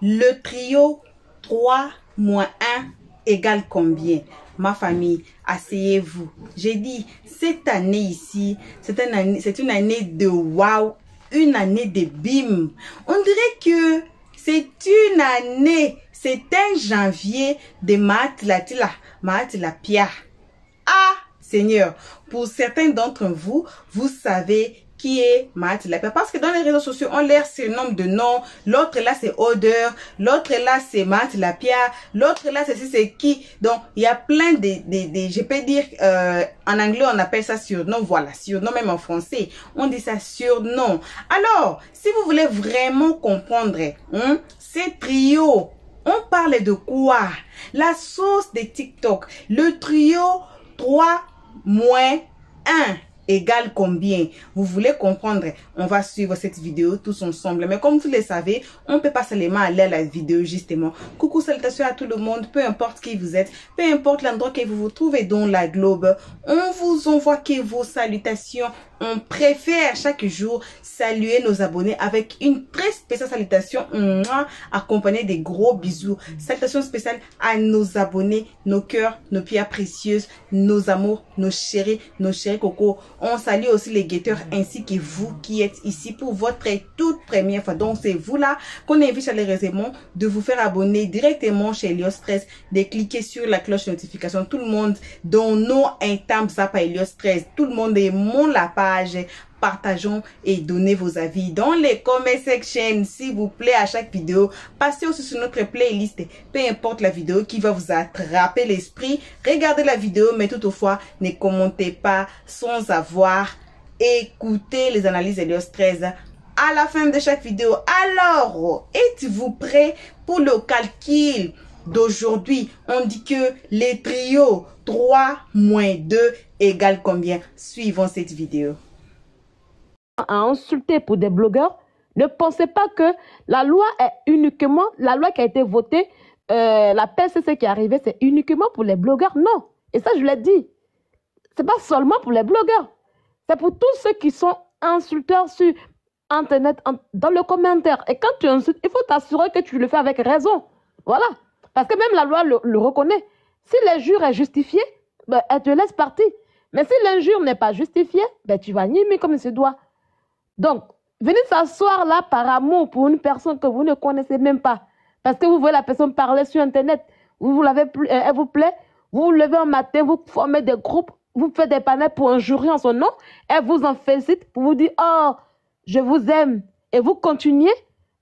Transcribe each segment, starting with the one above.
Le trio 3 moins 1 égale combien? Ma famille, asseyez-vous. J'ai dit, cette année ici, c'est une année de waouh, une année de bim. On dirait que c'est une année, c'est un janvier de Mahatilapia. Ah, Seigneur, pour certains d'entre vous, vous savez qui est Mahatilapia. Parce que dans les réseaux sociaux, on leur surnomme de nom. L'autre là, c'est Odeur. L'autre là, c'est Mahatilapia. L'autre là, c'est qui. Donc, il y a plein je peux dire, en anglais, on appelle ça surnom. Voilà, surnom, même en français, on dit ça surnom. Alors, si vous voulez vraiment comprendre, ces trios, on parle de quoi? La sauce de TikTok. Le trio 3 moins 1 égale combien? Vous voulez comprendre? On va suivre cette vidéo tous ensemble. Mais comme vous le savez, on ne peut pas seulement aller à la vidéo justement. Coucou, salutations à tout le monde, peu importe qui vous êtes, peu importe l'endroit que vous vous trouvez dans la globe. On vous envoie que vos salutations. On préfère chaque jour saluer nos abonnés avec une très spéciale salutation accompagnée des gros bisous. Salutations spéciales à nos abonnés, nos cœurs, nos pierres précieuses, nos amours, nos chéris cocos. On salue aussi les guetteurs ainsi que vous qui êtes ici pour votre toute première fois. Donc c'est vous là qu'on invite chaleureusement de vous faire abonner directement chez Elios 13, de cliquer sur la cloche de notification. Tout le monde dont nos intams zap à Elios 13, tout le monde aimons la page. Partageons et donnez vos avis dans les comment section, s'il vous plaît. À chaque vidéo, passez aussi sur notre playlist, peu importe la vidéo qui va vous attraper l'esprit. Regardez la vidéo, mais toutefois ne commentez pas sans avoir écouté les analyses Elios 13 à la fin de chaque vidéo. Alors, êtes-vous prêts pour le calcul d'aujourd'hui? On dit que les trios 3 moins 2 égale combien? Suivons cette vidéo. À insulter pour des blogueurs, ne pensez pas que la loi est uniquement, la loi qui a été votée, la PCC qui est arrivée, c'est uniquement pour les blogueurs. Non. Et ça, je l'ai dit. C'est pas seulement pour les blogueurs. C'est pour tous ceux qui sont insulteurs sur Internet, dans le commentaire. Et quand tu insultes, il faut t'assurer que tu le fais avec raison. Voilà. Parce que même la loi le reconnaît. Si l'injure est justifiée, ben, elle te laisse partir. Mais si l'injure n'est pas justifiée, ben, tu vas nier comme il se doit. Donc, venez s'asseoir là par amour pour une personne que vous ne connaissez même pas. Parce que vous voyez la personne parler sur Internet. Vous l'avez plu, elle vous plaît. Vous vous levez un matin, vous formez des groupes, vous faites des panels pour injurier en son nom. Elle vous en félicite pour vous dire « Oh, je vous aime ». Et vous continuez.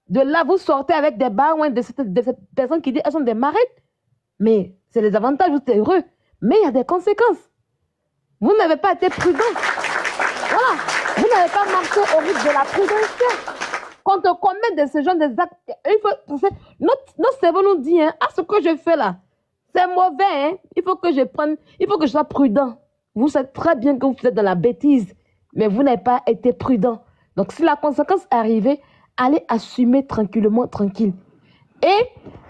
De là, vous sortez avec des barres de ces personnes qui disent qu'elles sont des marines. Mais c'est les avantages, vous êtes heureux. Mais il y a des conséquences. Vous n'avez pas été prudent. Voilà. Vous n'avez pas marché au rythme de la prudence. Quand on commet de ce genre d'actes, il faut, notre cerveau nous dit, hein, ah, ce que je fais là, c'est mauvais. Hein. Il faut que je sois prudent. Vous savez très bien que vous êtes dans la bêtise, mais vous n'avez pas été prudent. Donc, si la conséquence est arrivée, allez assumer tranquillement, tranquille. Et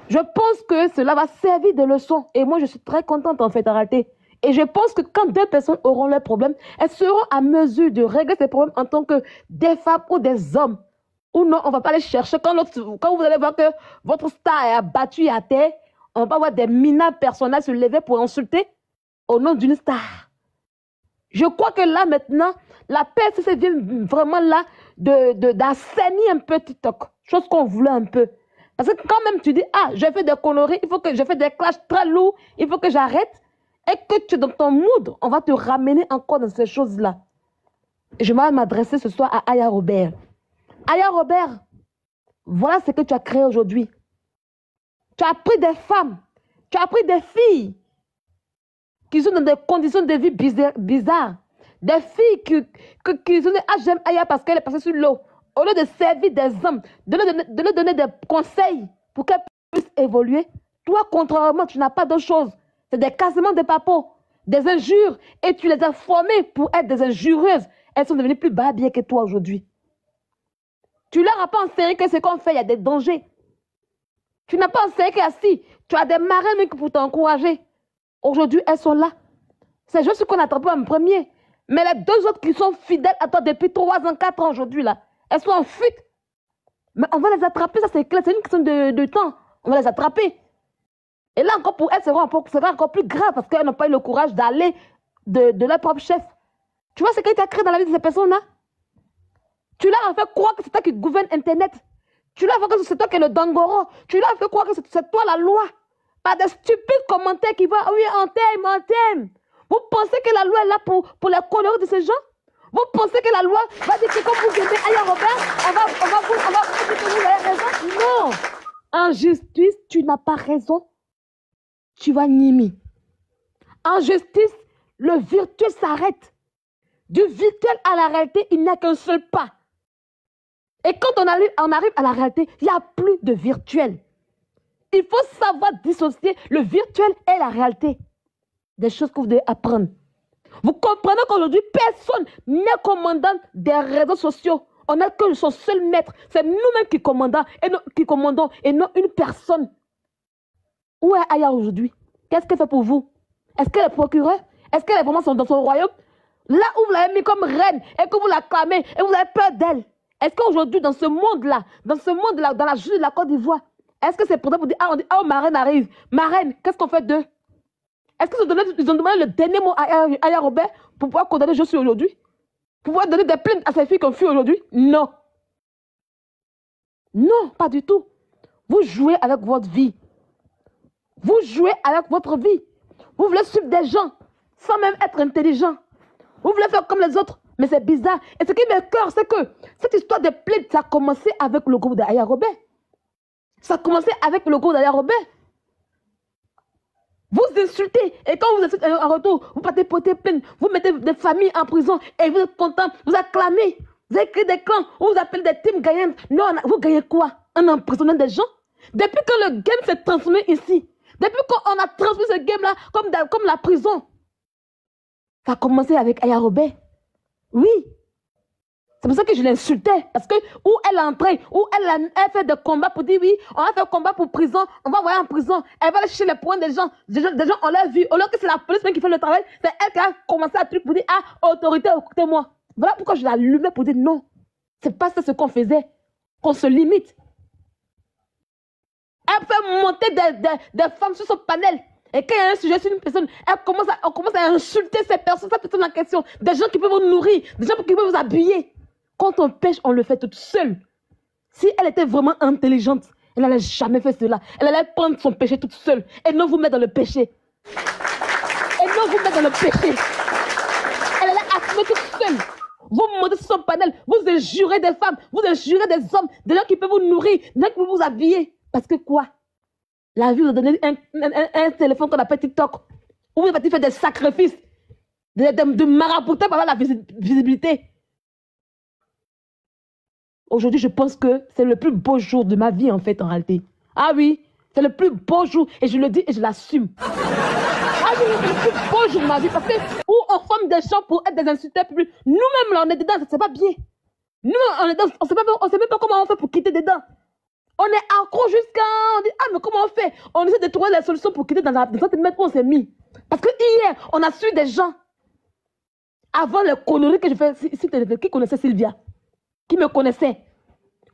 je pense que cela va servir de leçon. Et moi, je suis très contente en fait en réalité. Et je pense que quand deux personnes auront leurs problèmes, elles seront à mesure de régler ces problèmes en tant que des femmes ou des hommes. Ou non, on ne va pas les chercher. Quand vous allez voir que votre star est abattue à terre, on va voir des minables personnages se lever pour insulter au nom d'une star. Je crois que là maintenant, la PCC vient vraiment là d'assainir un peu TikTok. Chose qu'on voulait un peu. Parce que quand même tu dis, ah, je fais des conneries, il faut que je fais des clashs très lourds, il faut que j'arrête. Et que tu es dans ton mood, on va te ramener encore dans ces choses-là. Je vais m'adresser ce soir à Aya Robert. Aya Robert, voilà ce que tu as créé aujourd'hui. Tu as pris des femmes, tu as pris des filles qui sont dans des conditions de vie bizarres. Des filles qui sont des ah, j'aime Aya parce qu'elle est passée sur l'eau. Au lieu de servir des hommes, de leur donner des conseils pour qu'elles puissent évoluer, toi, contrairement, tu n'as pas d'autre chose. C'est des cassements de papeaux, des injures. Et tu les as formées pour être des injurieuses. Elles sont devenues plus babies que toi aujourd'hui. Tu leur as pas enseigné que ce qu'on fait, il y a des dangers. Tu n'as pas enseigné que si tu as des marraines pour t'encourager. Aujourd'hui, elles sont là. C'est juste ce qu'on a attrapé en premier. Mais les deux autres qui sont fidèles à toi depuis 3 ans, 4 ans aujourd'hui, là, elles sont en fuite. Mais on va les attraper, ça c'est clair, c'est une question de temps. On va les attraper. Et là encore pour elles, sera encore plus grave parce qu'elles n'ont pas eu le courage d'aller de leur propre chef. Tu vois ce qui t'a créé dans la vie de ces personnes-là? Tu leur as fait croire que c'est toi qui gouverne Internet. Tu leur as fait croire que c'est toi qui es le Dangoro. Tu leur as fait croire que c'est toi la loi. Par des stupides commentaires qui vont, oui, on t'aime. Vous pensez que la loi est là pour les conneries de ces gens? Vous pensez que la loi va dire que quand vous aimez Aya Robert, on va vous dire que vous avez raison? Non. En justice, tu n'as pas raison. Tu vas nimi. En justice, le virtuel s'arrête. Du virtuel à la réalité, il n'y a qu'un seul pas. Et quand on arrive à la réalité, il n'y a plus de virtuel. Il faut savoir dissocier le virtuel et la réalité. Des choses que vous devez apprendre. Vous comprenez qu'aujourd'hui, personne n'est commandant des réseaux sociaux. On n'a que son seul maître. C'est nous-mêmes qui commandons et non une personne. Où est Aya aujourd'hui? Qu'est-ce qu'elle fait pour vous? Est-ce qu'elle est procureure? Est-ce qu'elle est vraiment dans son royaume? Là où vous l'avez mis comme reine et que vous l'acclamez et vous avez peur d'elle. Est-ce qu'aujourd'hui, dans ce monde-là, dans la justice de la Côte d'Ivoire, est-ce que c'est pour vous dire, on dit, oh, ma reine arrive. Ma reine, qu'est-ce qu'on fait d'eux? Est-ce qu'ils ont demandé le dernier mot à Aya Robert pour pouvoir condamner je suis aujourd'hui? Pour pouvoir donner des plaintes à ces filles qu'on fuit aujourd'hui? Non. Non, pas du tout. Vous jouez avec votre vie. Vous jouez avec votre vie. Vous voulez suivre des gens sans même être intelligent. Vous voulez faire comme les autres. Mais c'est bizarre. Et ce qui m'écoeure, c'est que cette histoire de plainte, ça a commencé avec le groupe d'Aya Robert. Ça a commencé avec le groupe d'Aya Robert. Vous insultez. Et quand vous insultez en retour, vous partez porter plainte. Vous mettez des familles en prison. Et vous êtes content. Vous acclamez. Vous avez créé des clans. Vous appelez des teams gagnantes. Non, vous gagnez quoi? En emprisonnant des gens? Depuis que le game s'est transformé ici. Depuis qu'on a transformé ce game-là comme la prison. Ça a commencé avec Aya Robert. Oui. C'est pour ça que je l'insultais. Parce que où elle est entrée, où elle fait des combats pour dire oui, on va faire combat pour prison, on va envoyer en prison. Elle va aller chercher les points des gens. Des gens on l'a vu. Au lieu que c'est la police qui fait le travail, c'est elle qui a commencé à truc pour dire ah, autorité, écoutez-moi. Voilà pourquoi je l'allumais pour dire non. C'est pas ça ce qu'on faisait. Qu'on se limite. Elle fait monter des femmes sur son panel. Et quand il y a un sujet sur une personne, on commence à insulter cette personne en question. Des gens qui peuvent vous nourrir, des gens qui peuvent vous habiller. Quand on pêche, on le fait toute seule. Si elle était vraiment intelligente, elle n'allait jamais faire cela. Elle allait prendre son péché toute seule et non vous mettre dans le péché. Et non vous mettre dans le péché. Elle allait assumer toute seule. Vous montez sur son panel, vous injurez des femmes, vous injurez des hommes, des gens qui peuvent vous nourrir, des gens qui peuvent vous habiller. Parce que quoi? La vie vous a donné un téléphone qu'on appelle TikTok. Où vous avez fait des sacrifices, de maraboutage pour avoir la visibilité. Aujourd'hui, je pense que c'est le plus beau jour de ma vie, en fait, en réalité. Ah oui, c'est le plus beau jour, et je le dis et je l'assume. Ah oui, c'est le plus beau jour de ma vie, parce que où on forme des gens pour être des insulteurs publics, nous-mêmes, là, on est dedans, c'est pas bien. Nous, on est dedans, on sait même pas comment on fait pour quitter dedans. On est accro jusqu'à... On dit, ah, mais comment on fait? On essaie de trouver la solution pour quitter dans cette mètre où on s'est mis. Parce que hier, on a su des gens, avant les conneries que je fais, qui connaissait Sylvia? Qui me connaissait?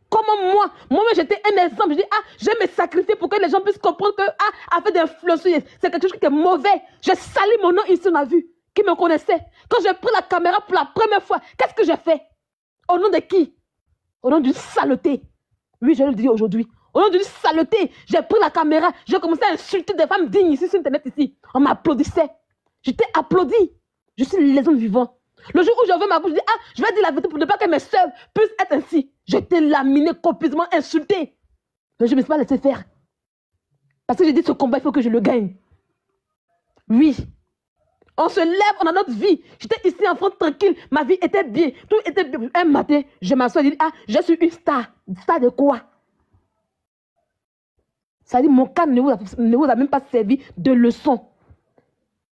Comment moi j'étais un exemple. Je dis, ah, je vais me sacrifier pour que les gens puissent comprendre que, ah, affaire d'influenceuse, c'est quelque chose qui est mauvais. Je salis mon nom ici, on a vu. Qui me connaissait? Quand j'ai pris la caméra pour la première fois, qu'est-ce que j'ai fait? Au nom de qui? Au nom d'une saleté. Oui, je le dis aujourd'hui. Au nom d'une saleté, j'ai pris la caméra, j'ai commencé à insulter des femmes dignes ici sur Internet ici. On m'applaudissait. J'étais applaudi. Je suis une légende vivante. Le jour où j'ouvrais ma bouche, je dis, ah, je vais dire la vérité pour ne pas que mes soeurs puissent être ainsi. J'étais laminée, complètement insultée. Mais je ne me suis pas laissé faire. Parce que j'ai dit, ce combat, il faut que je le gagne. Oui. On se lève, on a notre vie. J'étais ici en France tranquille, ma vie était bien. Tout était bien. Un matin, je m'assois et je dis, ah, je suis une star. Star de quoi? Ça dit, mon cas ne vous a même pas servi de leçon.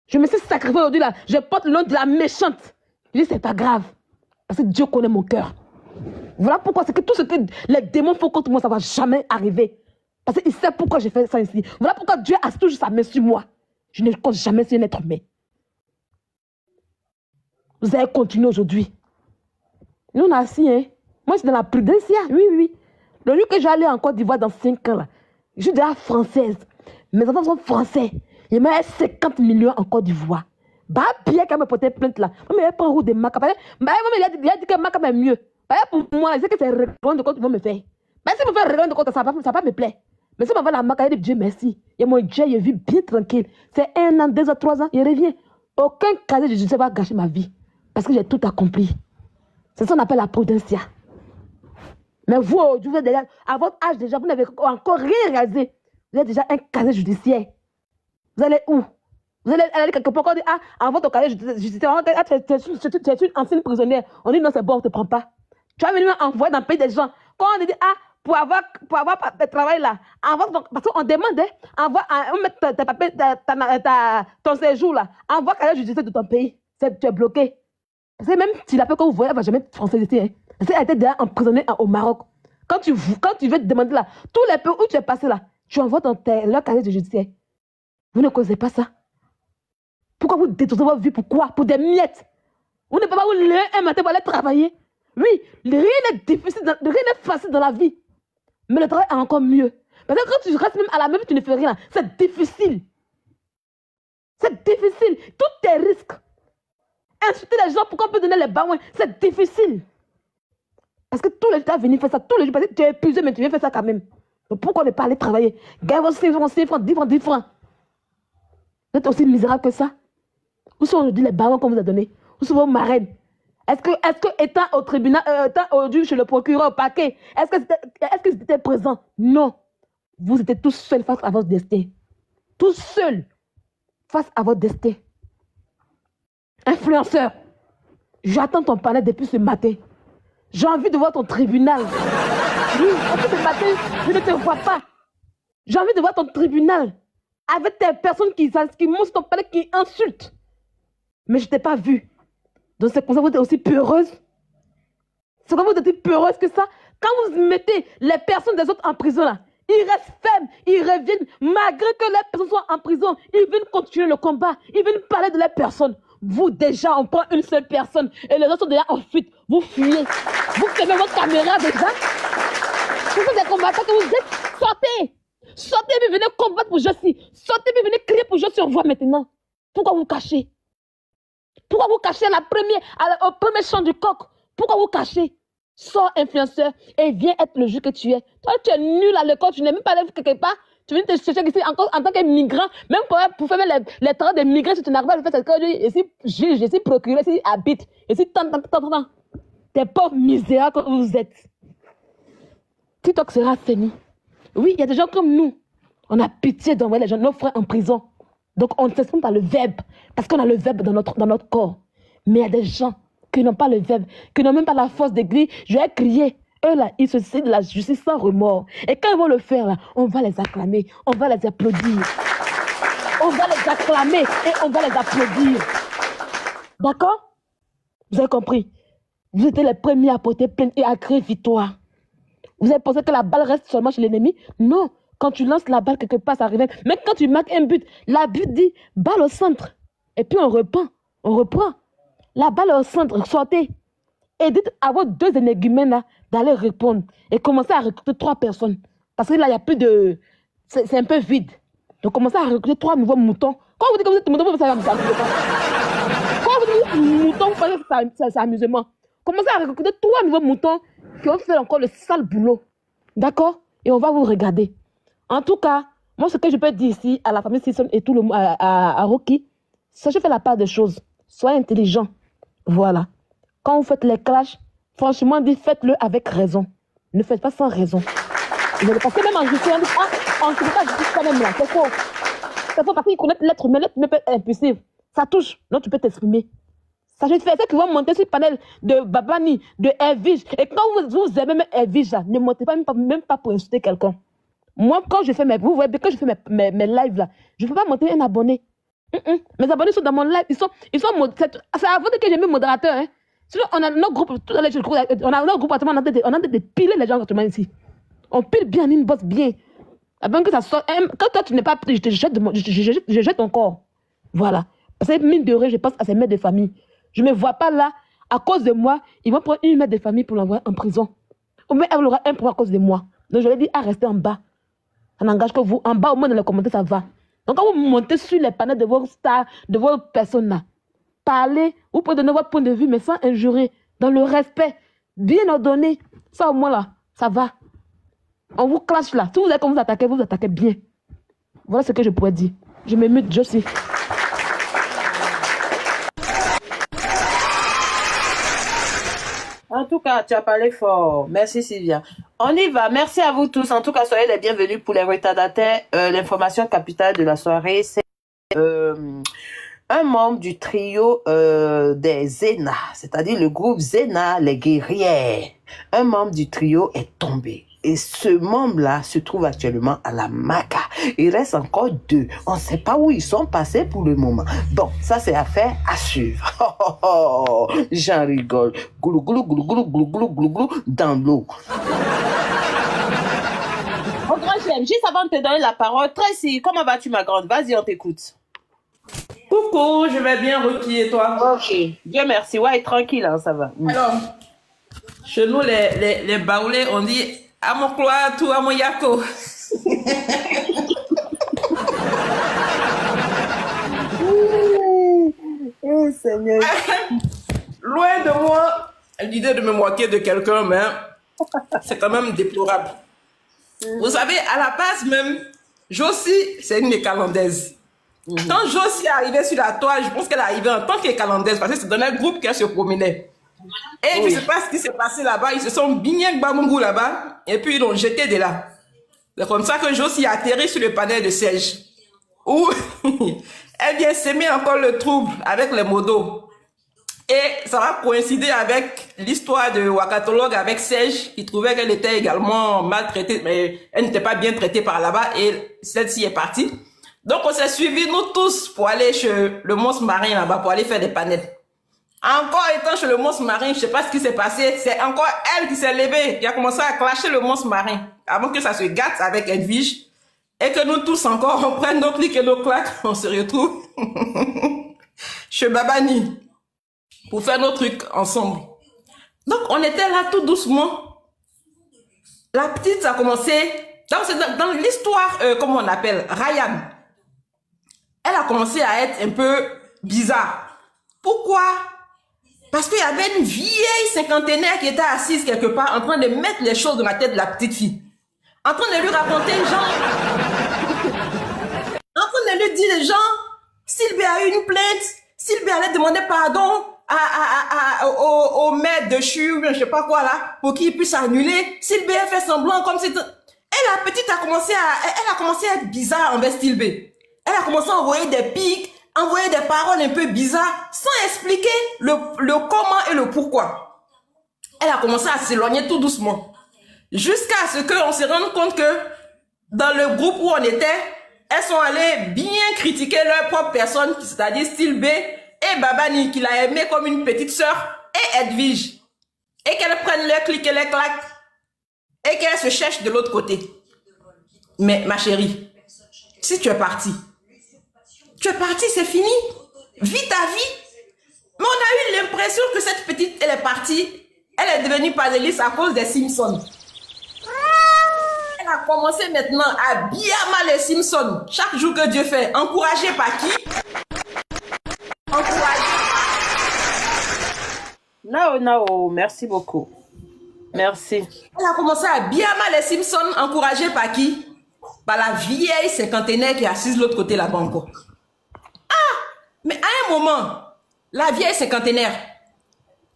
Je me suis sacrifiée aujourd'hui là. Je porte le nom de la méchante. Je dis, c'est pas grave. Parce que Dieu connaît mon cœur. Voilà pourquoi, c'est que tout ce que les démons font contre moi, ça ne va jamais arriver. Parce qu'il sait pourquoi j'ai fait ça ici. Voilà pourquoi Dieu a toujours sa main sur moi. Je ne compte jamais sur un être humain. Vous allez continuer aujourd'hui. Nous, on a assis, hein. Moi, c'est dans la prudence, oui, oui. Le jour que j'allais en Côte d'Ivoire dans 5 ans, là, je suis déjà française. Mes enfants sont français. Il m'a 50 millions en Côte d'Ivoire. Bah, Pierre qui m'a porté plainte là. Mais il prend route de Maca. Il a dit que Maca est mieux. Bah, pour moi, c'est que c'est règlement de compte qu'ils vont me faire. Bah, si vous faites règlement de compte, ça va pas me plaire. Mais si on va la Maca, il dit Dieu merci. Et mon Dieu, il vit bien tranquille. C'est 1 an, 2 ans, 3 ans, il revient. Aucun casier de justice va gâcher ma vie. Parce que j'ai tout accompli. C'est ça qu'on appelle la prudencia. Mais vous, à votre âge déjà, vous n'avez encore rien réalisé. Vous avez déjà un casier judiciaire. Vous allez où? Vous allez aller quelque part, on dit, ah, en votre casier judiciaire, tu es une ancienne prisonnière. On dit, non, c'est bon, on ne te prend pas. Tu vas venir m'envoyer dans le pays des gens. Quand on dit, ah, pour avoir travail là, parce qu'on demande, on met ton séjour là, envoie casier judiciaire de ton pays. Tu es bloqué. C'est même si la paix que vous voyez, elle ne va jamais être française ici. Hein. Elle était déjà emprisonnée au Maroc. Quand tu veux te demander là, tous les pays où tu es passé là, tu envoies leur casier de judiciaire. Vous ne connaissez pas ça. Pourquoi vous détruisez votre vie? Pourquoi? Pour des miettes. Vous ne pouvez pas vous lever un matin pour aller travailler. Oui, rien n'est difficile, rien n'est facile dans la vie. Mais le travail est encore mieux. Parce que quand tu restes même à la maison, tu ne fais rien. C'est difficile. C'est difficile. Tous tes risques. Insulter les gens pour qu'on peut donner les bains, c'est difficile. Parce que tous les jours, tu vas venir faire ça. Tous les jours, parce que tu es épuisé, mais tu viens faire ça quand même. Donc pourquoi ne pas aller travailler? Gagne vos 5 francs, 10 francs, 10 francs. Vous êtes aussi misérable que ça? Où sont aujourd'hui les barons qu'on vous a donnés? Où sont vos marraines? Est-ce que étant au tribunal, étant aujourd'hui chez le procureur, au paquet, est-ce que c'était présent? Non. Vous étiez tous seuls face à votre destin. Tous seuls face à votre destin. Influenceur, j'attends ton panel depuis ce matin. J'ai envie de voir ton tribunal. Oui, depuis ce matin, je ne te vois pas. J'ai envie de voir ton tribunal avec des personnes qui montent ton panel, qui insultent. Mais je ne t'ai pas vu. Donc c'est comme ça que vous êtes aussi peureuse. C'est comme vous êtes peureuse que ça. Quand vous mettez les personnes des autres en prison là, ils restent fermes, ils reviennent, malgré que les personnes soient en prison, ils viennent continuer le combat, ils viennent parler de les personnes. Vous déjà, on prend une seule personne et les autres sont déjà en fuite. Vous fuyez. Vous fermez votre caméra déjà. Vous êtes des combattants que vous êtes. Sortez. Sortez et venez combattre pour Josie. Sortez et venez crier pour Josie. On voit maintenant. Pourquoi vous cachez? Pourquoi vous cachez au premier chant du coq? Pourquoi vous cachez? Sors influenceur et viens être le juge que tu es. Toi, tu es nul à l'école, tu n'es même pas allé quelque part. Tu viens te chercher ici encore en tant que migrant, même pour faire les travaux des migrants, si tu n'arrives pas à le faire, c'est que je suis juge, je suis procureur, je suis habite, je suis tant. T'es pauvres misérables que vous êtes. TikTok sera fini. Oui, il y a des gens comme nous. On a pitié d'envoyer les gens, nos frères en prison. Donc on ne s'exprime pas le verbe, parce qu'on a le verbe dans notre corps. Mais il y a des gens qui n'ont pas le verbe, qui n'ont même pas la force de dire, je vais crier. Eux là, ils se servent de la justice sans remords. Et quand ils vont le faire là, on va les acclamer, on va les applaudir. On va les acclamer et on va les applaudir. D'accord? Vous avez compris? Vous étiez les premiers à porter plainte et à créer victoire. Vous avez pensé que la balle reste seulement chez l'ennemi? Non. Quand tu lances la balle quelque part, ça revient. Mais quand tu marques un but, la but dit balle au centre. Et puis on reprend. La balle au centre, sortez. Et dites à vos 2 énergumènes là d'aller répondre. Et commencez à recruter 3 personnes. Parce que là, il n'y a plus de... C'est un peu vide. Donc commencez à recruter 3 nouveaux moutons. Quand vous dites que vous êtes mouton, vous savez amusement. Quand vous dites mouton, vous pensez que c'est amusement. Commencez à recruter 3 nouveaux moutons qui vont faire encore le sale boulot. D'accord? Et on va vous regarder. En tout cas, moi, ce que je peux dire ici à la famille Sisson et tout le monde, à Rocky, sachez faire la part des choses. Soyez intelligent. Voilà. Quand vous faites les clashs, franchement, faites-le avec raison. Ne faites pas sans raison. Parce que même en justice, on dit, on ne sait pas justice quand même là. C'est faux. C'est faux parce qu'ils connaissent l'être humain. L'être humain peut être impulsif. Ça touche. Donc tu peux t'exprimer. Sachez faire ceux qui vont monter sur le panel de Babani, de Elvige. Et quand vous aimez même Elvige, ne montez pas même pas pour insulter quelqu'un. Moi, quand je fais vous voyez, quand je fais mes lives là, je ne peux pas monter un abonné. Mes abonnés sont dans mon live. C'est avant que j'ai mis modérateur. Hein. Sinon, on a notre groupe, on a notre groupe, on a de piler les gens ici. On pile bien, une bosse bien. Avant que ça sorte, quand toi tu n'es pas pris, je jette ton corps. Voilà. Parce que mine de rien, je pense à ces mères de famille. Je ne me vois pas là, à cause de moi, ils vont prendre une mère de famille pour l'envoyer en prison. Ou même elle aura un pour à cause de moi. Donc, je lui ai dit à rester en bas. Ça n'engage que vous. En bas, au moins, dans les commentaires, ça va. Donc, quand vous montez sur les panneaux de vos stars, de vos personnes là, parlez, vous pouvez donner votre point de vue, mais sans injurer, dans le respect, bien ordonné. Ça, au moins, là, ça va. On vous clash là. Si vous avez comme vous attaquez bien. Voilà ce que je pourrais dire. Je me mute, Josie. En tout cas, tu as parlé fort. Merci Sylvia. On y va. Merci à vous tous. En tout cas, soyez les bienvenus pour les retardataires. L'information capitale de la soirée, c'est un membre du trio des Zena, c'est-à-dire le groupe Zena, les guerrières. Un membre du trio est tombé. Et ce membre-là se trouve actuellement à la Maca. Il reste encore 2. On ne sait pas où ils sont passés pour le moment. Bon, ça c'est affaire à suivre. J'en rigole. Goulou, goulou, goulou, goulou, goulou, goulou, goulou, goulou, dans l'eau. Mon grand j'aime, juste avant de te donner la parole, Tracy, comment vas-tu ma grande? Vas-y, on t'écoute. Coucou, je vais bien, Rocky, et toi? Ok, Dieu merci. Ouais, tranquille, hein, ça va. Alors, chez nous, les baoulés, on dit à mon cloître tout à mon yako. Oh Seigneur. Loin de moi l'idée de me moquer de quelqu'un, mais c'est quand même déplorable. Vous savez, à la base même, Josie, c'est une Nécalandaise. Quand Josie est arrivée sur la toile, je pense qu'elle est arrivée en tant qu'Écalandaise, parce que c'est dans un groupe qu'elle se promenait. Et je ne sais pas ce qui s'est passé là-bas. Ils se sont bignés Bamungu là-bas. Et puis ils l'ont jeté de là. C'est comme ça que Josie a atterri sur le panel de Serge. Où elle vient s'aimer encore le trouble avec les modos. Et ça va coïncider avec l'histoire de Wakatologue avec Serge, qui trouvait qu'elle était également maltraitée, mais elle n'était pas bien traitée par là-bas. Et celle-ci est partie. Donc on s'est suivis nous tous pour aller chez le monstre marin là-bas, pour aller faire des panels. Encore étant chez le monstre marin, je ne sais pas ce qui s'est passé, c'est encore elle qui s'est levée, qui a commencé à clasher le monstre marin, avant que ça se gâte avec Edwige, et que nous tous encore, on prenne nos clics et nos claques, on se retrouve chez Babani, pour faire nos trucs ensemble. Donc on était là tout doucement, la petite a commencé, dans l'histoire, comment on appelle, Ryan, elle a commencé à être un peu bizarre. Pourquoi? Parce qu'il y avait une vieille cinquantenaire qui était assise quelque part en train de mettre les choses dans la tête de la petite fille. En train de lui raconter, genre... en train de lui dire, genre, Sylvie a eu une plainte, Sylvie allait demander pardon au maître de CHU, je sais pas quoi là, pour qu'il puisse annuler. Sylvie a fait semblant comme si... Et la petite a commencé à être bizarre envers Sylvie. Elle a commencé à envoyer des pics, envoyer des paroles un peu bizarres, sans expliquer le comment et le pourquoi. Elle a commencé à s'éloigner tout doucement. Jusqu'à ce qu'on se rende compte que dans le groupe où on était, elles sont allées bien critiquer leur propre personne, c'est-à-dire Sylvie et Babani, qui l'a aimée comme une petite sœur, et Edwige. Et qu'elles prennent leurs clics et leurs claques, et qu'elles se cherchent de l'autre côté. Mais ma chérie, si tu es partie, c'est fini. Vis ta vie. Mais on a eu l'impression que cette petite, elle est partie. Elle est devenue panéliste à cause des Simpsons. Elle a commencé maintenant à bien mal les Simpsons. Chaque jour que Dieu fait. Encouragée par qui? Encouragée. No, merci beaucoup. Merci. Elle a commencé à bien mal les Simpsons. Encouragée par qui? Par la vieille cinquantenaire qui est assise de l'autre côté là-bas encore. Mais à un moment, la vieille cinquantenaire,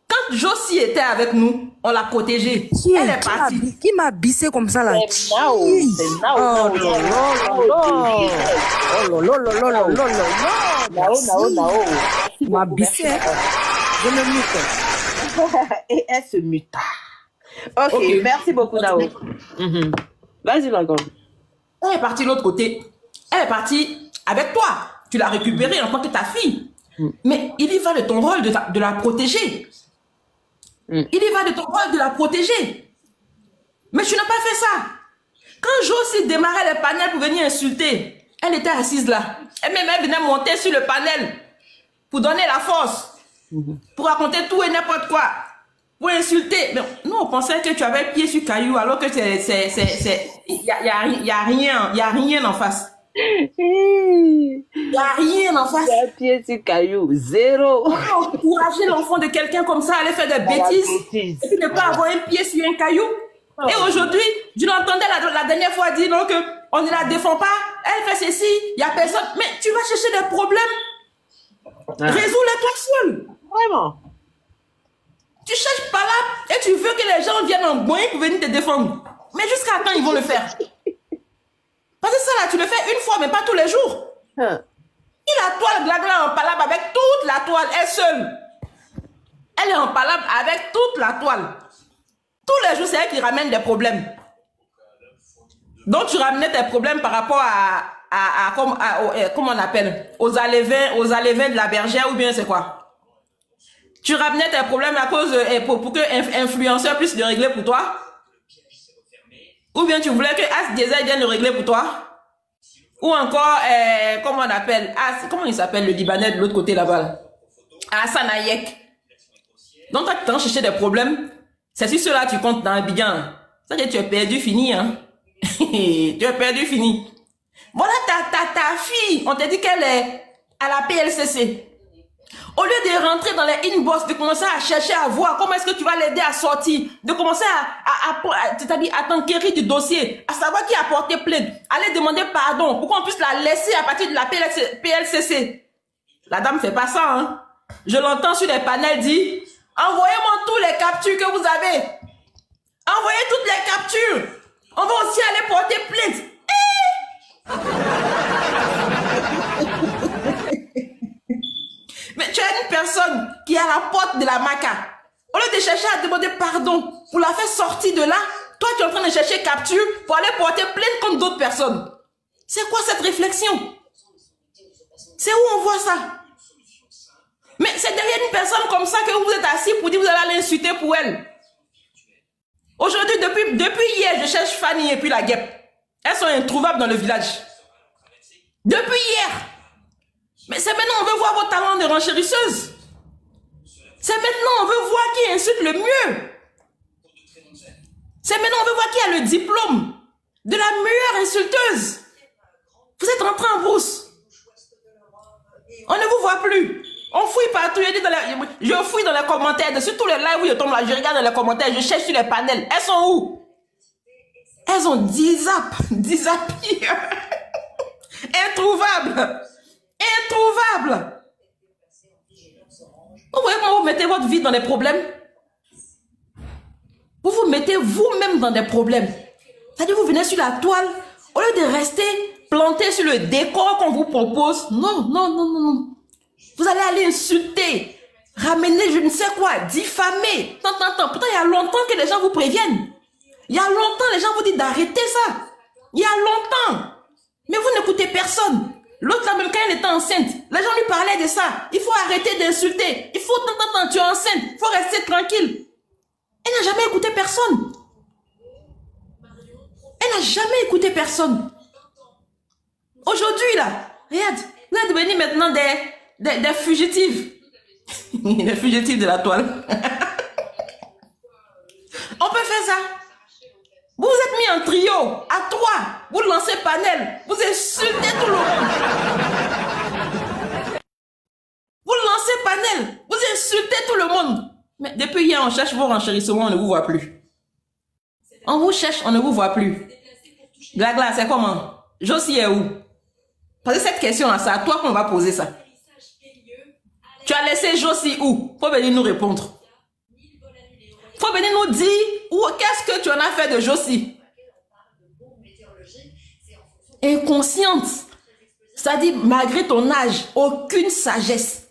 quand Josie était avec nous, on l'a protégée. Elle est partie. Qui m'a bissé comme ça là? C'est Nao. Nao. M'a bissé. Je me mute. Et elle se muta. Ok, merci beaucoup Nao. Vas-y ma grande. Elle est partie de l'autre côté. Elle est partie avec toi. Tu l'as récupérée en tant que ta fille. Mais il y va de ton rôle de la protéger. Il y va de ton rôle de la protéger. Mais tu n'as pas fait ça. Quand Josie démarrait le panel pour venir insulter, elle était assise là. Elle venait monter sur le panel pour donner la force. Pour raconter tout et n'importe quoi. pour insulter. Mais nous, on pensait que tu avais pied sur caillou, alors que y a rien en face. Il n'y a rien en face. Pied sur caillou, zéro. Encourager l'enfant de quelqu'un comme ça à aller faire des bêtises et puis ne pas avoir un pied sur un caillou. Et aujourd'hui, je l'entendais la dernière fois dire donc on ne la défend pas, elle fait ceci, il n'y a personne. Mais tu vas chercher des problèmes. Résous-les toi seul. Vraiment. Tu cherches pas là et tu veux que les gens viennent en boin pour venir te défendre. Mais jusqu'à quand ils vont le faire? Parce que ça là, tu le fais une fois, mais pas tous les jours. Et la toile Glagla en palabre avec toute la toile, elle seule. Elle est en palabre avec toute la toile. Tous les jours, c'est elle qui ramène des problèmes. Donc, tu ramenais tes problèmes par rapport comment on appelle, aux alévins de la bergère, ou bien c'est quoi? Tu ramenais tes problèmes à cause, pour que influenceur puisse le régler pour toi? Ou bien tu voulais que As Diesel vienne le régler pour toi? Ou encore, comment on appelle, comment il s'appelle le Libanais de l'autre côté là-bas? Hassan Hayek. Donc, quand tu t'en chercher des problèmes, c'est sur cela tu comptes dans Abidjan. Ça veut dire que tu es perdu, fini, hein? Tu es perdu, fini. Voilà ta fille, on t'a dit qu'elle est à la PLCC. Au lieu de rentrer dans les inbox, de commencer à chercher à voir comment est-ce que tu vas l'aider à sortir, de commencer c'est-à-dire à t'enquérir du dossier, à savoir qui a porté plainte, aller demander pardon pour qu'on puisse la laisser à partir de la PLCC. La dame fait pas ça, hein. Je l'entends sur les panels dire, envoyez-moi tous les captures que vous avez. Envoyez toutes les captures. On va aussi aller porter plainte. Mais tu as une personne qui est à la porte de la Maca. Au lieu de chercher à demander pardon pour la faire sortir de là, toi tu es en train de chercher capture pour aller porter plainte contre d'autres personnes. C'est quoi cette réflexion? C'est où on voit ça? Mais c'est derrière une personne comme ça que vous êtes assis pour dire que vous allez l'insulter pour elle. Aujourd'hui, depuis hier, je cherche Fanny et puis la guêpe. Elles sont introuvables dans le village. Depuis hier. Mais c'est maintenant on veut voir vos talents de renchérisseuse. C'est maintenant on veut voir qui insulte le mieux. C'est maintenant on veut voir qui a le diplôme de la meilleure insulteuse. Vous êtes rentrés en brousse. On ne vous voit plus. On fouille partout. Je fouille dans les commentaires. Sur tous les lives où je tombe là, je regarde dans les commentaires, je cherche sur les panels. Elles sont où? Elles ont 10 zappis. Introuvables. Introuvable. Vous voyez comment vous mettez votre vie dans des problèmes? Vous vous mettez vous-même dans des problèmes. C'est-à-dire vous venez sur la toile, au lieu de rester planté sur le décor qu'on vous propose. Non. Vous allez aller insulter, ramener je ne sais quoi, diffamer. Pourtant, il y a longtemps que les gens vous préviennent. Il y a longtemps, les gens vous disent d'arrêter ça. Il y a longtemps. Mais vous n'écoutez personne. L'autre là, même quand elle était enceinte, les gens lui parlaient de ça. Il faut arrêter d'insulter. Il faut, tu es enceinte. Il faut rester tranquille. Elle n'a jamais écouté personne. Elle n'a jamais écouté personne. Aujourd'hui là, regarde, vous êtes devenus maintenant des fugitifs. Des fugitifs de la toile. On peut faire ça. Vous vous êtes mis en trio, à 3, vous lancez panel, vous insultez tout le monde. Vous lancez panel, vous insultez tout le monde. Mais depuis hier, on cherche vos renchérissements, on ne vous voit plus. On vous cherche, on ne vous voit plus. Glagla, c'est comment? Josie est où? Parce que cette question-là, c'est à toi qu'on va poser ça. Tu as laissé Josie où? Faut venir nous répondre. Faut venir nous dire qu'est-ce que tu en as fait de Josie. Inconsciente. C'est-à-dire, malgré ton âge, aucune sagesse.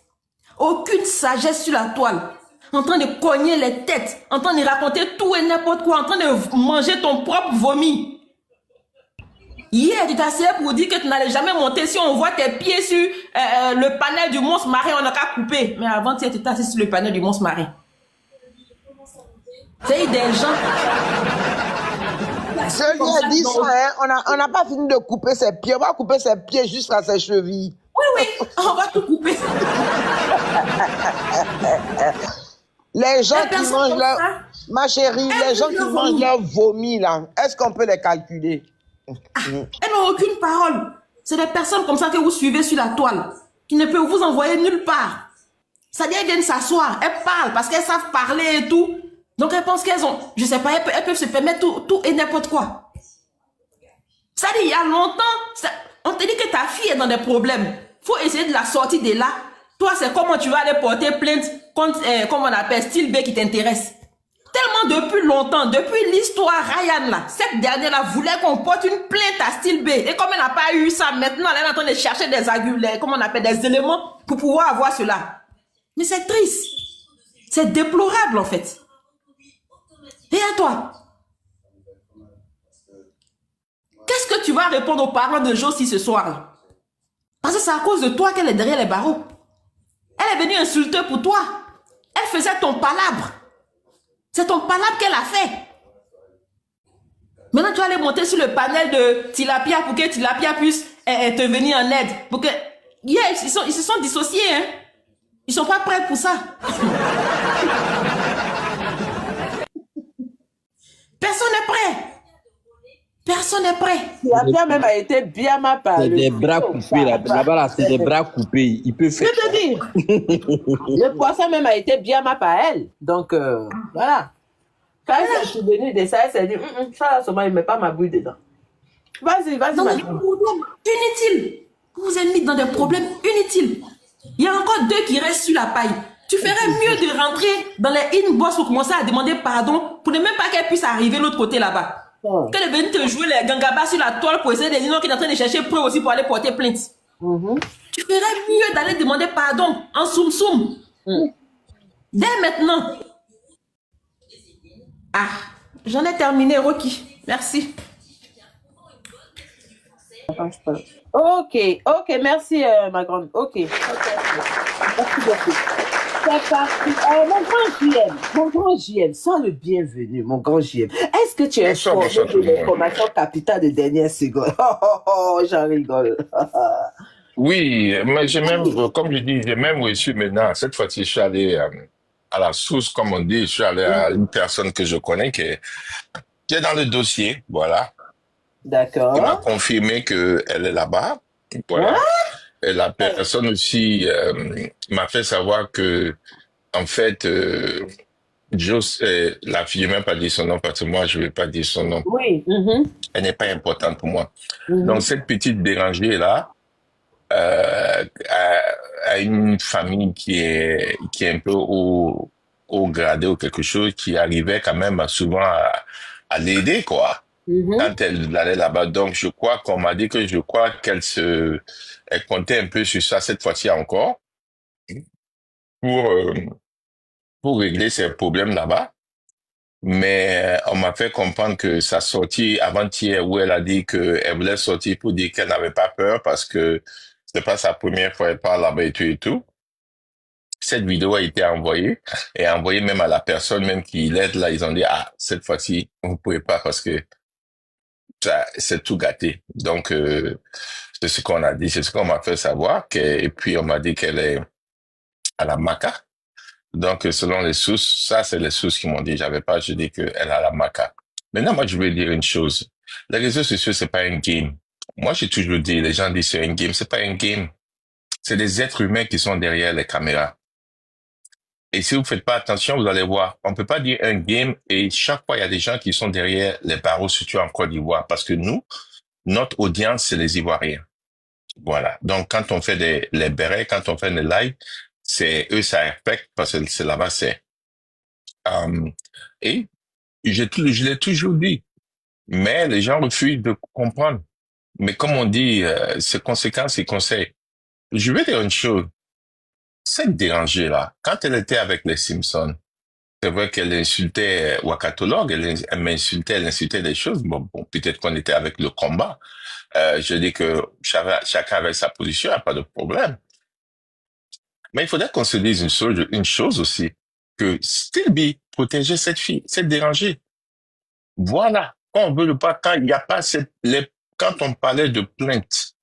Aucune sagesse sur la toile. En train de cogner les têtes. En train de raconter tout et n'importe quoi. En train de manger ton propre vomi. Hier, tu t'asseyais pour dire que tu n'allais jamais monter. Si on voit tes pieds sur le panel du monstre marin, on n'a qu'à couper. Mais avant, tu étais assis sur le panel du monstre marin. C'est des gens. Je lui ai dit ça, hein? On n'a pas fini de couper ses pieds. On va couper ses pieds jusqu'à ses chevilles. Oui, on va tout couper. Les gens Les qui personnes mangent comme leur... ça, Ma chérie, les elles gens vivent qui leur mangent vomi. leur vomi, là, est-ce qu'on peut les calculer? Elles n'ont aucune parole. C'est des personnes comme ça que vous suivez sur la toile, qui ne peuvent vous envoyer nulle part. C'est-à-dire, elles viennent s'asseoir, elles parlent parce qu'elles savent parler et tout. Donc, elles pensent qu'elles ont, je sais pas, elles peuvent se permettre tout et n'importe quoi. C'est-à-dire, il y a longtemps, on te dit que ta fille est dans des problèmes. Faut essayer de la sortir de là. Toi, c'est comment tu vas aller porter plainte contre, comment on appelle, Style B qui t'intéresse. Tellement depuis longtemps, depuis l'histoire Ryan là, cette dernière-là voulait qu'on porte une plainte à Style B. Et comme elle n'a pas eu ça, maintenant elle est en train de chercher des arguments, comment on appelle, des éléments pour pouvoir avoir cela. Mais c'est triste. C'est déplorable en fait. Et à toi? Qu'est-ce que tu vas répondre aux parents de Josie ce soir-là? Parce que c'est à cause de toi qu'elle est derrière les barreaux. Elle est venue insulter pour toi. Elle faisait ton palabre. C'est ton palabre qu'elle a fait. Maintenant, tu vas aller monter sur le panel de Tilapia pour que Tilapia puisse te venir en aide. Pour que... Yeah, ils se sont dissociés. Hein? Ils sont pas prêts pour ça. Personne n'est prêt. Personne n'est prêt. Tilapia même a été bien mal C'est parlé. des bras coupés là-bas là, c'est des bras coupés. Il peut Je faire. te dire. Le poisson même a été bien mal par elle. Donc, voilà. Quand elle s'est souvenue de ça, elle s'est dit, ça là, seulement, il ne met pas ma bouille dedans. Vas-y, Dans ma des chérie. problèmes inutiles. Vous vous êtes mis dans des problèmes inutiles. Il y a encore deux qui restent sur la paille. Tu ferais mieux de rentrer dans les inbox pour commencer à demander pardon pour ne même pas qu'elle puisse arriver de l'autre côté là-bas. Qu'elle est venue te jouer les gangabas sur la toile pour essayer de dire non, qu'il est en train de chercher preuve aussi pour aller porter plainte. Tu ferais mieux d'aller demander pardon en soum-soum. Dès maintenant. Ah, j'en ai terminé, Rocky. Merci. Ok, merci ma grande. Ok. Merci beaucoup. C'est parti. Mon grand JM, sois le bienvenu, mon grand JM. Est-ce que tu es Bonsoir, informé bonsoir de tout le monde. l'information capitale de dernière seconde? J'en rigole. Oui, mais j'ai même, comme je dis, j'ai même reçu maintenant, cette fois-ci, je suis allé à la source, comme on dit, je suis allé à une personne que je connais qui est dans le dossier, voilà. Il m'a D'accord. confirmé qu'elle est là-bas, voilà. Et la personne aussi m'a fait savoir que, en fait, la fille, je n'ai même pas dit son nom parce que moi, je ne vais pas dire son nom. Oui. Elle n'est pas importante pour moi. Donc, cette petite dérangée-là, à une famille qui est un peu au gradé ou quelque chose, qui arrivait quand même souvent à l'aider, quoi, quand elle allait là-bas. Donc, je crois qu'on m'a dit que je crois elle comptait un peu sur ça cette fois-ci encore pour, pour régler ses problèmes là-bas. Mais on m'a fait comprendre que sa sortie avant-hier, où elle a dit qu'elle voulait sortir pour dire qu'elle n'avait pas peur parce que c'est pas sa première fois qu'elle parle là-bas et tout et tout. Cette vidéo a été envoyée et envoyée même à la personne même qui l'aide là. Ils ont dit, ah, cette fois-ci, vous pouvez pas parce que ça, c'est tout gâté. Donc, c'est ce qu'on a dit, c'est ce qu'on m'a fait savoir. Et puis, on m'a dit qu'elle est à la Maca. Donc, selon les sources, ça, c'est les sources qui m'ont dit, j'avais pas, je dis qu'elle a la Maca. Maintenant, moi, je veux dire une chose. Les réseaux sociaux, c'est pas un game. Moi, j'ai toujours dit, les gens disent c'est un game. C'est pas un game. C'est des êtres humains qui sont derrière les caméras. Et si vous faites pas attention, vous allez voir. On peut pas dire un game et chaque fois, il y a des gens qui sont derrière les barreaux, surtout en Côte d'Ivoire. Parce que nous, notre audience, c'est les Ivoiriens. Voilà. Donc, quand on fait les bérets, quand on fait des lives, c'est eux, ça affecte parce que c'est là-bas, c'est, et je l'ai toujours dit. Mais les gens refusent de comprendre. Mais comme on dit, c'est conséquences et conseils. Je vais dire une chose. Cette dérangée-là, quand elle était avec les Simpsons, c'est vrai qu'elle insultait Wakatolog, elle m'insultait, elle insultait des choses. Bon, peut-être qu'on était avec le combat. Je dis que chacun avait sa position, il n'y a pas de problème. Mais il faudrait qu'on se dise une chose aussi, que Stilby protégeait cette fille, cette dérangée. Voilà. Quand on veut le pas, quand il n'y a pas quand on parlait de plainte,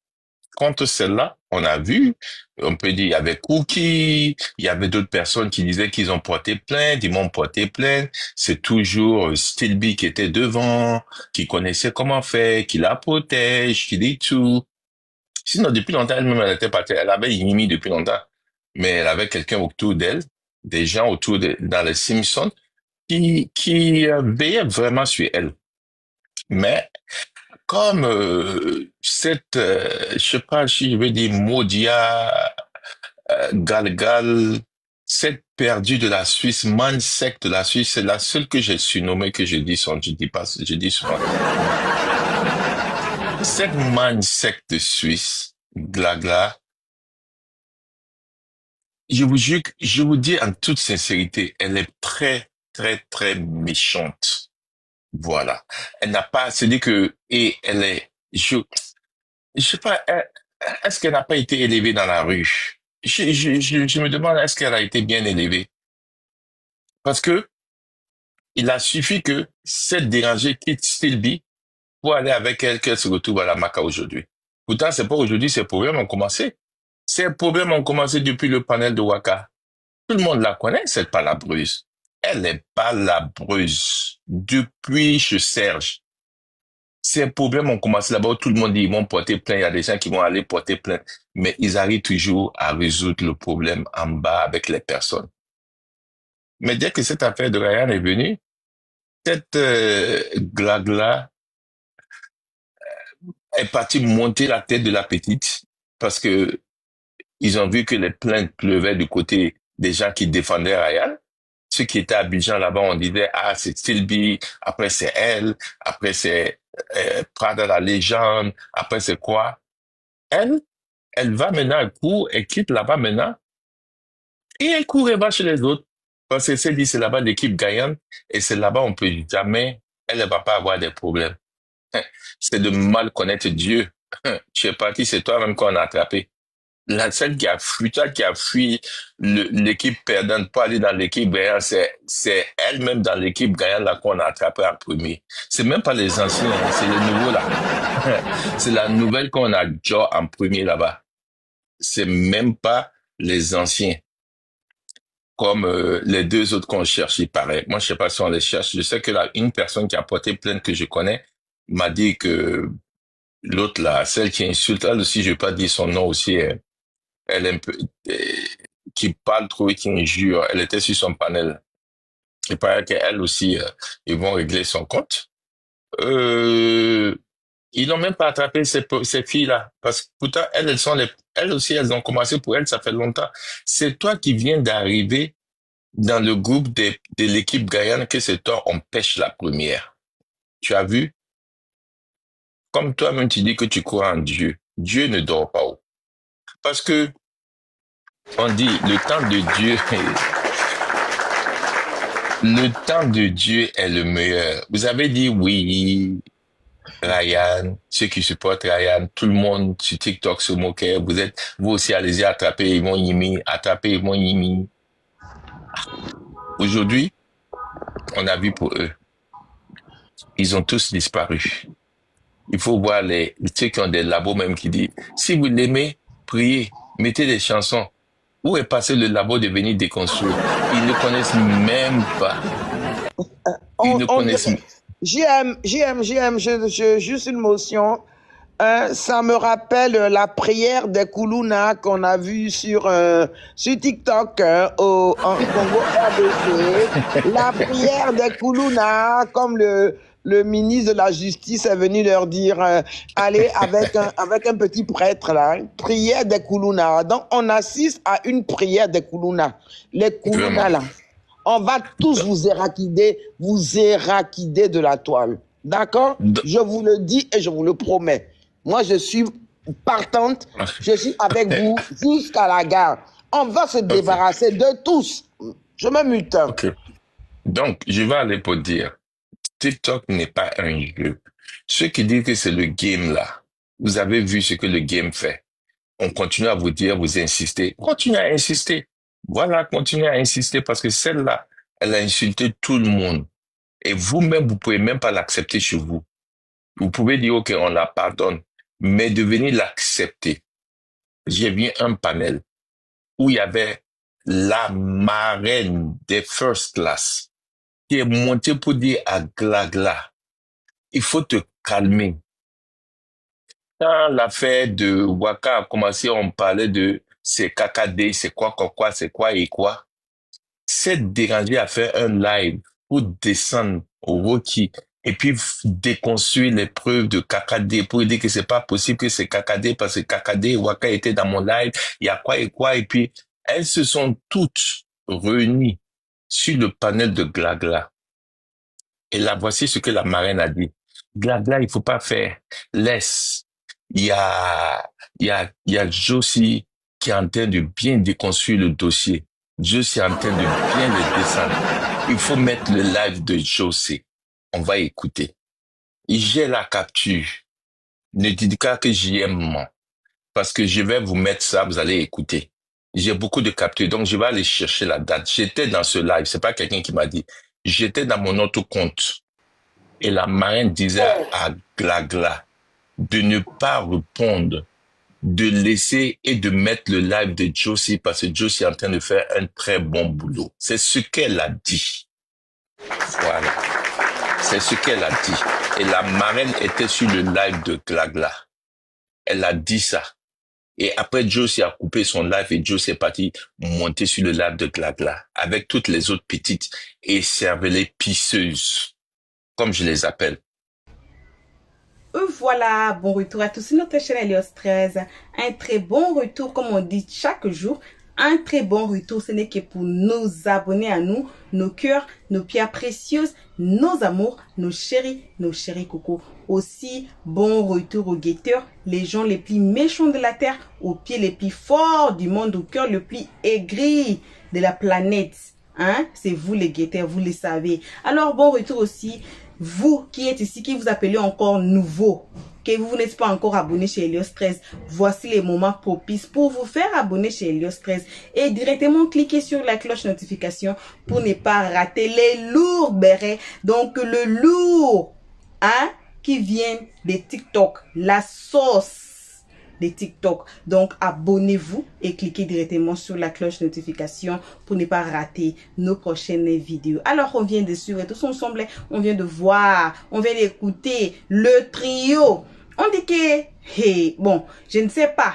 contre celle-là, on a vu, on peut dire, il y avait Cookie, il y avait d'autres personnes qui disaient qu'ils ont porté plainte, ils m'ont porté plainte. C'est toujours Stilby qui était devant, qui connaissait comment faire, qui la protège, qui dit tout. Sinon, depuis longtemps, elle-même, elle était partie, elle avait Yimi depuis longtemps, mais elle avait quelqu'un autour d'elle, des gens autour dans les Simpsons, qui veillaient vraiment sur elle. Mais comme je sais pas si je veux dire Modia, Galgal, cette perdue de la Suisse, Mansec de la Suisse, c'est la seule que j'ai surnommée, que je dis je dis souvent. Cette Mansec de Suisse, Glagla, je vous jure, je vous dis en toute sincérité, elle est très, très, très méchante. Voilà. Elle n'a pas, c'est-à-dire que, et elle est, je sais pas, est-ce qu'elle n'a pas été élevée dans la rue? Je me demande, est-ce qu'elle a été bien élevée? Parce que il a suffi que cette dérangée quitte Stilby pour aller avec elle, qu'elle se retrouve à la Maca aujourd'hui. Pourtant, c'est pas aujourd'hui, ces problèmes ont commencé. Ces problèmes ont commencé depuis le panel de Waka. Tout le monde la connaît, cette palabreuse. Elle est palabreuse. Depuis chez Serge. Ces problèmes ont commencé là-bas où tout le monde dit ils vont porter plainte. Il y a des gens qui vont aller porter plainte. Mais ils arrivent toujours à résoudre le problème en bas avec les personnes. Mais dès que cette affaire de Ryan est venue, cette Glagla est partie monter la tête de la petite parce que ils ont vu que les plaintes pleuvaient du côté des gens qui défendaient Ryan. Ceux qui étaient à Abidjan là-bas, on disait, ah, c'est Stilby, après c'est elle, après c'est Prada la légende, après c'est quoi? Elle va maintenant, elle court, elle quitte là-bas maintenant, et elle court et va chez les autres. Parce que c'est dit, c'est là-bas l'équipe gagnante, et c'est là-bas on peut jamais, elle ne va pas avoir des problèmes. C'est de mal connaître Dieu. Tu es parti, c'est toi-même qu'on a attrapé. Celle qui a fui l'équipe perdante pour aller dans l'équipe gagnante, c'est elle-même dans l'équipe gagnante là qu'on a attrapé en premier. C'est même pas les anciens, hein, c'est les nouveaux là. C'est la nouvelle qu'on a déjà en premier là-bas. C'est même pas les anciens. Comme les deux autres qu'on cherche, il paraît. Moi, je sais pas si on les cherche. Je sais que là, une personne qui a porté plainte que je connais m'a dit que l'autre là, celle qui insulte, elle aussi, je vais pas dire son nom aussi, elle est un peu, qui parle trop et qui injure. Elle était sur son panel. Il paraît qu'elle aussi, ils vont régler son compte. Ils n'ont même pas attrapé ces filles-là. Parce que pourtant, elles aussi, elles ont commencé pour elles, ça fait longtemps. C'est toi qui viens d'arriver dans le groupe de l'équipe Guyane que c'est toi, on pêche la première. Tu as vu? Comme toi-même, tu dis que tu crois en Dieu. Dieu ne dort pas haut. Parce que, on dit, le temps de Dieu est le meilleur. Vous avez dit oui, Ryan, ceux qui supportent Ryan, tout le monde sur TikTok se moquait. Vous aussi, allez-y, attrapez Yvon Yimi. Aujourd'hui, on a vu pour eux. Ils ont tous disparu. Il faut voir ceux qui ont des labos même qui disent, si vous l'aimez, priez, mettez des chansons. Où est passé le labo de venir déconstruire? Ils ne connaissent même pas. Ils ne connaissent même. Juste une motion. Ça me rappelle la prière des Koulouna qu'on a vue sur TikTok en Congo RDC. La prière des Koulouna, comme le ministre de la Justice est venu leur dire, allez avec un petit prêtre là, prière des Koulouna. Donc on assiste à une prière des Koulouna. Les Koulouna là, on va tous vous éraquider de la toile. D'accord? Je vous le dis et je vous le promets. Moi, je suis partante. Je suis avec vous jusqu'à la gare. On va se débarrasser de tous. Je me mute. Ok. Donc, je vais aller pour dire, TikTok n'est pas un jeu. Ceux qui disent que c'est le game là, vous avez vu ce que le game fait. On continue à vous dire, vous insistez. Continuez à insister. Voilà, continuez à insister parce que celle-là, elle a insulté tout le monde. Et vous-même, vous pouvez même pas l'accepter chez vous. Vous pouvez dire, OK, on la pardonne. mais de venir l'accepter. J'ai vu un panel où il y avait la marraine des first class qui est montée pour dire à Glagla, il faut te calmer. Quand l'affaire de Waka a commencé, on parlait de c'est KKD, c'est quoi, c'est quoi et quoi. C'est dérangé à faire un live pour descendre au Rocky et puis déconstruire les preuves de KKD pour dire que c'est pas possible que c'est KKD parce que KKD et Waka étaient dans mon live, il y a quoi et puis elles se sont toutes réunies sur le panel de Glagla. Et là, voici ce que la marraine a dit. Glagla, il faut pas faire. Laisse. Il y a Josie qui est en train de bien déconstruire le dossier. Josie est en train de bien le descendre. Il faut mettre le live de Josie. On va écouter. J'ai la capture. Ne dites pas que j'y ai menti. Parce que je vais vous mettre ça, vous allez écouter. J'ai beaucoup de captures, donc je vais aller chercher la date. J'étais dans ce live, c'est pas quelqu'un qui m'a dit. J'étais dans mon autre compte. Et la marraine disait à Glagla de ne pas répondre, de laisser et de mettre le live de Josie parce que Josie est en train de faire un très bon boulot. C'est ce qu'elle a dit. Voilà. C'est ce qu'elle a dit. Et la marraine était sur le live de Glagla. Elle a dit ça. Et après, Josie a coupé son live et Josie est parti monter sur le live de Glagla avec toutes les autres petites et cervelées pisseuses, comme je les appelle. Voilà, bon retour à tous sur notre chaîne Helios 13. Un très bon retour, comme on dit chaque jour. Un très bon retour, ce n'est que pour nos abonnés à nous, nos cœurs, nos pierres précieuses, nos amours, nos chéris cocos. Aussi, bon retour aux guetteurs, les gens les plus méchants de la terre, aux pieds les plus forts du monde, au cœur le plus aigri de la planète. Hein? C'est vous les guetteurs, vous le savez. Alors, bon retour aussi, vous qui êtes ici, qui vous appelez encore nouveau, que vous n'êtes pas encore abonné chez Helios 13, voici les moments propices pour vous faire abonner chez Helios 13 et directement cliquer sur la cloche notification pour ne pas rater les lourds bérets. Donc le lourd, hein, qui vient des TikTok, la sauce des TikTok. Donc abonnez-vous et cliquez directement sur la cloche notification pour ne pas rater nos prochaines vidéos. Alors on vient de suivre tous ensemble, on vient de voir, on vient d'écouter le trio. On dit que, hey, bon, je ne sais pas.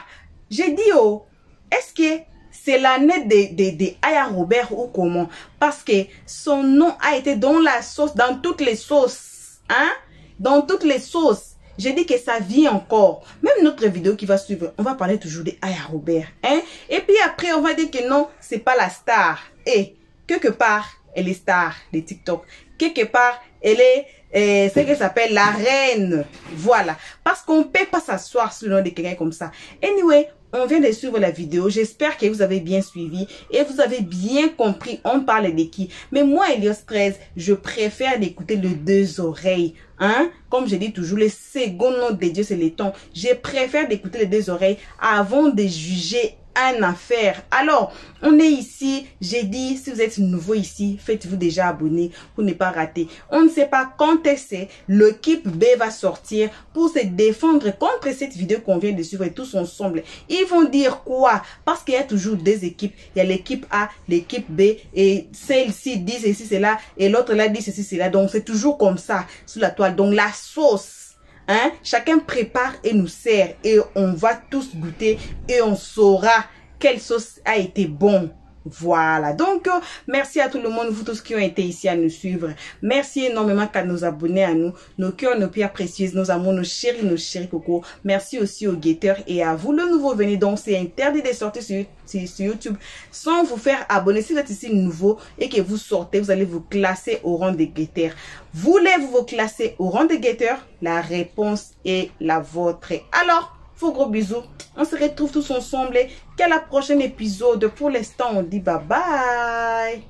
J'ai dit, oh, est-ce que c'est l'année de Aya Robert ou comment? Parce que son nom a été dans la sauce, dans toutes les sauces. Hein? Dans toutes les sauces. J'ai dit que ça vient encore. Même notre vidéo qui va suivre, on va parler toujours de Aya Robert. Hein? Et puis après, on va dire que non, c'est pas la star. Et quelque part, elle est star de TikTok. Quelque part, elle est ce que s'appelle la reine. Voilà. Parce qu'on ne peut pas s'asseoir sur le nom de quelqu'un comme ça. Anyway, on vient de suivre la vidéo. J'espère que vous avez bien suivi et vous avez bien compris. On parle de qui. Mais moi, Helios 13, je préfère d'écouter le deux oreilles. Hein? Comme je dis toujours, le second nom de Dieu, c'est le temps. Je préfère d'écouter les deux oreilles avant de juger une affaire. Alors, on est ici. J'ai dit, si vous êtes nouveau ici, faites-vous déjà abonner pour ne pas rater. On ne sait pas quand est-ce que l'équipe B va sortir pour se défendre contre cette vidéo qu'on vient de suivre tous ensemble. Ils vont dire quoi? Parce qu'il y a toujours deux équipes. Il y a l'équipe A, l'équipe B et celle-ci dit ceci, cela et l'autre là dit ceci, cela. Donc, c'est toujours comme ça sous la toile. Donc, la sauce. Hein? Chacun prépare et nous sert et on va tous goûter et on saura quelle sauce a été bon. Voilà, donc merci à tout le monde, vous tous qui ont été ici à nous suivre. Merci énormément à nos abonnés à nous, nos cœurs, nos pierres précieuses, nos amours, nos chéris cocos. Merci aussi aux guetteurs et à vous le nouveau venu. Donc c'est interdit de sortir sur YouTube sans vous faire abonner. Si vous êtes ici nouveau et que vous sortez, vous allez vous classer au rang des guetteurs. Voulez-vous vous classer au rang des guetteurs? La réponse est la vôtre. Alors, vos gros bisous. On se retrouve tous ensemble. Qu'à la prochaine épisode. Pour l'instant, on dit bye bye.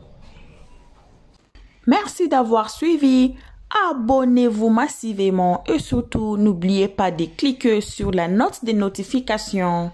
Merci d'avoir suivi. Abonnez-vous massivement et surtout, n'oubliez pas de cliquer sur la note de notification.